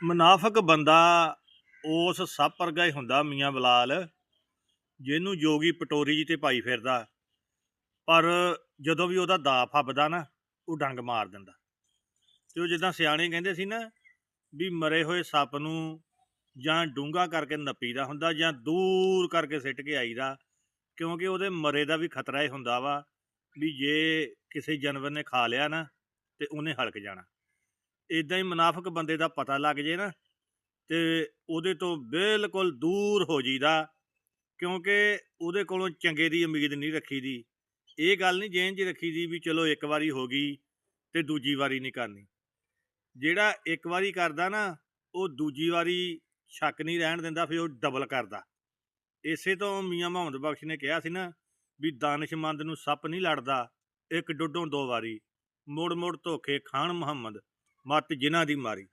ਮੁਨਾਫਿਕ ਬੰਦਾ ਉਸ ਸੱਪ ਵਰਗਾ ਹੀ ਹੁੰਦਾ ਮੀਆਂ ਬਲਾਲ, ਜਿਹਨੂੰ ਜੋਗੀ ਪਟੋਰੀ ਜੀ ਤੇ ਪਾਈ ਫਿਰਦਾ, ਪਰ ਜਦੋਂ ਵੀ ਉਹਦਾ ਦਾ ਫੱਬਦਾ ਨਾ ਉਹ ਡੰਗ ਮਾਰ ਦਿੰਦਾ। ਤੇ ਉਹ ਜਿੱਦਾਂ ਸਿਆਣੇ ਕਹਿੰਦੇ ਸੀ ਨਾ ਵੀ ਮਰੇ ਹੋਏ ਸੱਪ ਨੂੰ ਜਾਂ ਡੂੰਘਾ ਕਰਕੇ ਨੱਪੀਦਾ ਹੁੰਦਾ ਜਾਂ ਦੂਰ ਕਰਕੇ ਸਿੱਟ ਕੇ ਆਈਦਾ, ਕਿਉਂਕਿ ਉਹਦੇ ਮਰੇ ਦਾ ਵੀ ਖਤਰਾ ਹੀ ਹੁੰਦਾ ਵਾ ਵੀ ਜੇ ਕਿਸੇ ਜਾਨਵਰ ਨੇ ਖਾ ਲਿਆ ਨਾ ਤੇ ਉਹਨੇ ਹਲਕ ਜਾਣਾ। ਇਦਾਂ ਹੀ ਮੁਨਾਫਿਕ ਬੰਦੇ ਦਾ ਪਤਾ ਲੱਗ ਜੇ ਨਾ ਤੇ ਉਹਦੇ ਤੋਂ ਬਿਲਕੁਲ ਦੂਰ ਹੋ ਜੀਦਾ, ਕਿਉਂਕਿ ਉਹਦੇ ਕੋਲੋਂ ਚੰਗੇ ਦੀ ਉਮੀਦ ਨਹੀਂ ਰੱਖੀ ਦੀ। ਇਹ ਗੱਲ ਨਹੀਂ ਜੇਨ 'ਚ ਰੱਖੀ ਦੀ ਵੀ ਚਲੋ ਇੱਕ ਵਾਰੀ ਹੋ ਗਈ ਤੇ ਦੂਜੀ ਵਾਰੀ ਨਹੀਂ ਕਰਨੀ। ਜਿਹੜਾ ਇੱਕ ਵਾਰੀ ਕਰਦਾ ਨਾ ਉਹ ਦੂਜੀ ਵਾਰੀ ਸ਼ੱਕ ਨਹੀਂ ਰਹਿਣ ਦਿੰਦਾ, ਫਿਰ ਉਹ ਡਬਲ ਕਰਦਾ। ਇਸੇ ਤੋਂ ਮੀਆਂ ਮੁਹੰਮਦ ਬਖਸ਼ ਨੇ ਕਿਹਾ ਸੀ ਨਾ ਵੀ ਦਾਨਿਸ਼ਮੰਦ ਨੂੰ ਸੱਪ ਨਹੀਂ ਲੜਦਾ, ਇੱਕ ਡੁੱਡੋਂ ਦੋ ਵਾਰੀ, ਮੁੜ ਮੁੜ ਧੋਖੇ ਖਾਣ ਮੁਹੰਮਦ, ਮੱਤ ਜਿਨ੍ਹਾਂ ਦੀ ਮਾਰੀ।